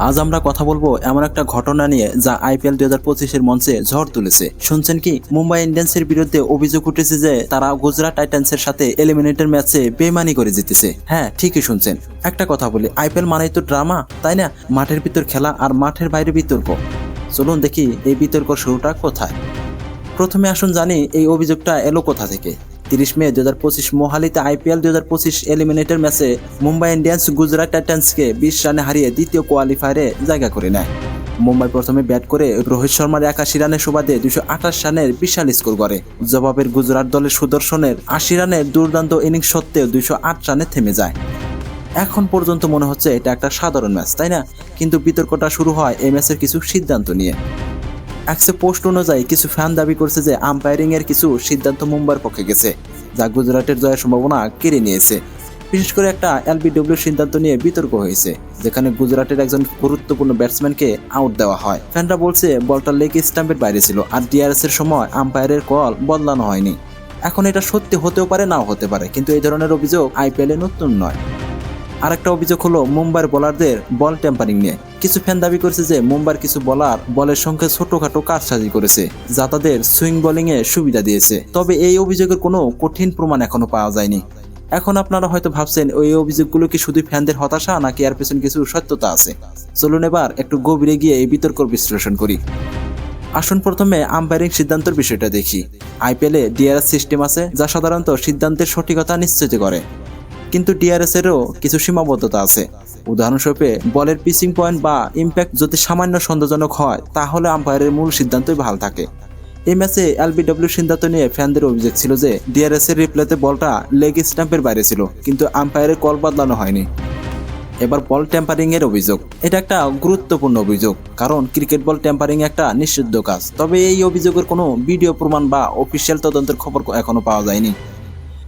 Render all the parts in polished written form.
আজ আমরা কথা বলবো এমন একটা ঘটনা নিয়ে যা আইপিএল 2025-এর মঞ্চে ঝড় তুলেছে। শুনছেন কি? মুম্বাই ইন্ডিয়ান্সের বিরুদ্ধে অভিযোগ উঠেছে যে তারা গুজরাট টাইটান্সের সাথে এলিমিনেটর ম্যাচে বেইমানি করে জিতেছে। হ্যাঁ, ঠিকই শুনছেন। একটা কথা বলি, আইপিএল মানেই তো ড্রামা, তাই না? মাঠের ভিতর খেলা আর মাঠের বাইরে বিতর্ক। চলুন দেখি এই বিতর্ক শুরুটা কোথায়। প্রথমে আসুন জানি এই অভিযোগটা এলো কোথা থেকে। 30 মে 2025 মোহালিতে আইপিএল 2025 এলিমিনেটর ম্যাচে মুম্বাই ইন্ডিয়ান্স গুজরাট টাইটান্সকে 20 রানে হারিয়ে দ্বিতীয় কোয়ালিফায়ারে জায়গা করে নেয়। মুম্বাই প্রথমে ব্যাট করে রোহিত শর্মার 81 রানের সুবাদে 228 রানের বিশাল স্কোর করে। জবাবের গুজরাট দলের সুদর্শনের 80 রানের দুর্দান্ত ইনিংস সত্ত্বেও 208 রানে থেমে যায়। এখন পর্যন্ত মনে হচ্ছে এটা একটা সাধারণ ম্যাচ, তাই না? কিন্তু বিতর্কটা শুরু হয় এই ম্যাচের কিছু সিদ্ধান্ত নিয়ে। এক্সে পোস্ট অনুযায়ী কিছু ফ্যান দাবি করছে যে আম্পায়ারিং এর কিছু সিদ্ধান্ত মুম্বাইয়ের পক্ষে গেছে, যা গুজরাটের জয়ের সম্ভাবনা কেড়ে নিয়েছে। বিশেষ করে একটা এলবিডব্লিউ সিদ্ধান্ত নিয়ে বিতর্ক হয়েছে, যেখানে গুজরাটের একজন গুরুত্বপূর্ণ ব্যাটসম্যানকে আউট দেওয়া হয়। ফ্যানরা বলছে বলটা লেগ স্টাম্পের বাইরে ছিল আর ডিআরএস এর সময় আম্পায়ারের কল বদলানো হয়নি। এখন এটা সত্যি হতেও পারে, নাও হতে পারে, কিন্তু এই ধরনের অভিযোগ আইপিএল এ নতুন নয়। আরেকটা অভিযোগ হলো মুম্বাইয়ের বোলারদের বল টেম্পারিং নিয়ে। কিছু ফ্যান দাবি করেছে যে মুম্বাইয়ের কিছু বোলার বলের সঙ্গে ছোটখাটো কারসাজি করেছে, যা তাদের সুইং বোলিং এ সুবিধা দিয়েছে। তবে এই অভিযোগের কোনো কঠিন প্রমাণ এখনো পাওয়া যায়নি। এখন আপনারা হয়তো ভাবছেন ওই অভিযোগগুলো কি শুধু ফ্যানদের হতাশা, নাকি এর পেছনে কিছু সত্যতা আছে। চলুন এবার একটু গভীরে গিয়ে এই বিতর্ক বিশ্লেষণ করি। আসুন প্রথমে আম্পায়ারিং সিদ্ধান্তের বিষয়টা দেখি। আইপিএলে ডিআরএস সিস্টেম আছে, যা সাধারণত সিদ্ধান্তের সঠিকতা নিশ্চিত করে, কিন্তু ডিআরএস এরও কিছু সীমাবদ্ধতা আছে। উদাহরণস্বরূপ, বলের পিচিং পয়েন্ট বা ইম্প্যাক্ট যদি সামান্য সন্দেহজনক হয়, তাহলে আম্পায়ারের মূল সিদ্ধান্তই ভাল থাকে। এই ম্যাচে এলবিডব্লিউ সিদ্ধান্ত নিয়ে ফ্যানদের অভিযোগ ছিল যে ডিআরএস এর রিপ্লেতে বলটা লেগ স্টাম্পের বাইরে ছিল, কিন্তু আম্পায়ারের কল বদলানো হয়নি। এবার বল টেম্পারিং এর অভিযোগ। এটা একটা গুরুত্বপূর্ণ অভিযোগ, কারণ ক্রিকেট বল টেম্পারিং একটা নিষিদ্ধ কাজ। তবে এই অভিযোগের কোনো ভিডিও প্রমাণ বা অফিসিয়াল তদন্তের খবর এখনো পাওয়া যায়নি।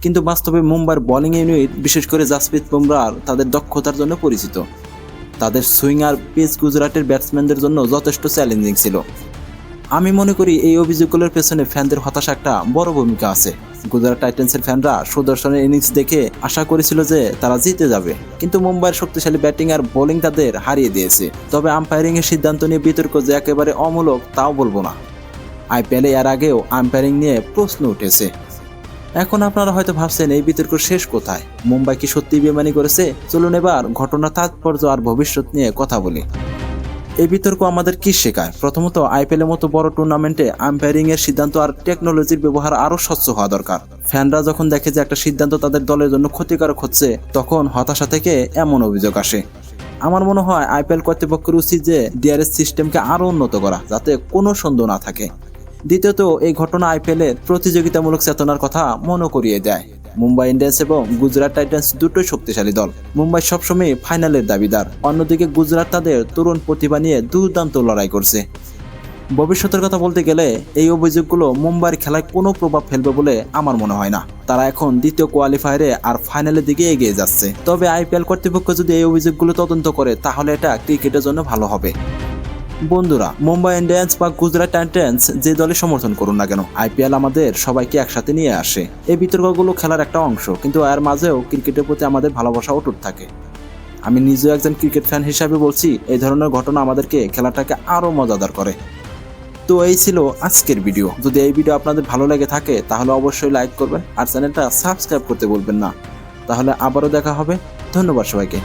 কিন্তু বাস্তবে মুম্বাইয়ের বোলিং ইউনিট, বিশেষ করে জাসপ্রীত বুমরাহ, তাদের দক্ষতার জন্য পরিচিত। তাদের সুইং আর পিচ গুজরাটের ব্যাটসম্যানদের জন্য যথেষ্ট চ্যালেঞ্জিং ছিল। আমি মনে করি এই অভিযোগগুলোর পেছনে ফ্যানদের হতাশা একটা বড় ভূমিকা আছে। গুজরাট টাইটান্সের ফ্যানরা সুদর্শনের ইনিংস দেখে আশা করেছিল যে তারা জিতে যাবে, কিন্তু মুম্বাইয়ের শক্তিশালী ব্যাটিং আর বোলিং তাদের হারিয়ে দিয়েছে। তবে আম্পায়ারিং এর সিদ্ধান্ত নিয়ে বিতর্ক যে একেবারে অমূলক তাও বলবো না। আইপিএলে এর আগেও আম্পায়ারিং নিয়ে প্রশ্ন উঠেছে। এখন আপনারা হয়তো ভাবছেন এই বিতর্ক শেষ কোথায়, মুম্বাই কি সত্যি বেমানি করেছে? চলুন এবার ঘটনার তাৎপর্য আর ভবিষ্যৎ নিয়ে কথা বলি। এই বিতর্ক আমাদের কি শেখায়? প্রথমত, আইপিএল এর মতো বড় টুর্নামেন্টে আম্পায়ারিং এর সিদ্ধান্ত আর টেকনোলজির ব্যবহার আরো স্বচ্ছ হওয়া দরকার। ফ্যানরা যখন দেখে যে একটা সিদ্ধান্ত তাদের দলের জন্য ক্ষতিকারক হচ্ছে, তখন হতাশা থেকে এমন অভিযোগ আসে। আমার মনে হয় আইপিএল কর্তৃপক্ষের উচিত যে ডিআরএস সিস্টেমকে আরো উন্নত করা, যাতে কোনো সন্দেহ না থাকে। দ্বিতীয়ত, এই ঘটনা আইপিএলের প্রতিযোগিতামূলক চেতনার কথা মনে করিয়ে দেয়। মুম্বাই ইন্ডিয়ান্স এবং গুজরাট টাইটান্স দুটোই শক্তিশালী দল। মুম্বাই সবসময় ফাইনালের দাবিদার, অন্যদিকে গুজরাট তাদের তরুণ প্রতিভা নিয়ে দুর্দান্ত লড়াই করছে। ভবিষ্যতের কথা বলতে গেলে এই অভিযোগগুলো মুম্বাইয়ের খেলায় কোনো প্রভাব ফেলবে বলে আমার মনে হয় না। তারা এখন দ্বিতীয় কোয়ালিফায়ারে আর ফাইনালের দিকে এগিয়ে যাচ্ছে। তবে আইপিএল কর্তৃপক্ষ যদি এই অভিযোগগুলো তদন্ত করে, তাহলে এটা ক্রিকেটের জন্য ভালো হবে। বন্ধুরা, মুম্বাই ইন্ডিয়ান্স বা গুজরাট টাইটান্স যে দলে সমর্থন করুন না কেন, আইপিএল আমাদের সবাইকে একসাথে নিয়ে আসে। এই বিতর্কগুলো খেলার একটা অংশ, কিন্তু এর মাঝেও ক্রিকেটের প্রতি আমাদের ভালোবাসা অটুট থাকে। আমি নিজেও একজন ক্রিকেট ফ্যান হিসাবে বলছি, এই ধরনের ঘটনা আমাদেরকে খেলাটাকে আরো মজাদার করে। তো এই ছিল আজকের ভিডিও। যদি এই ভিডিও আপনাদের ভালো লেগে থাকে, তাহলে অবশ্যই লাইক করবেন আর চ্যানেলটা সাবস্ক্রাইব করতে বলবেন না। তাহলে আবারও দেখা হবে। ধন্যবাদ সবাইকে।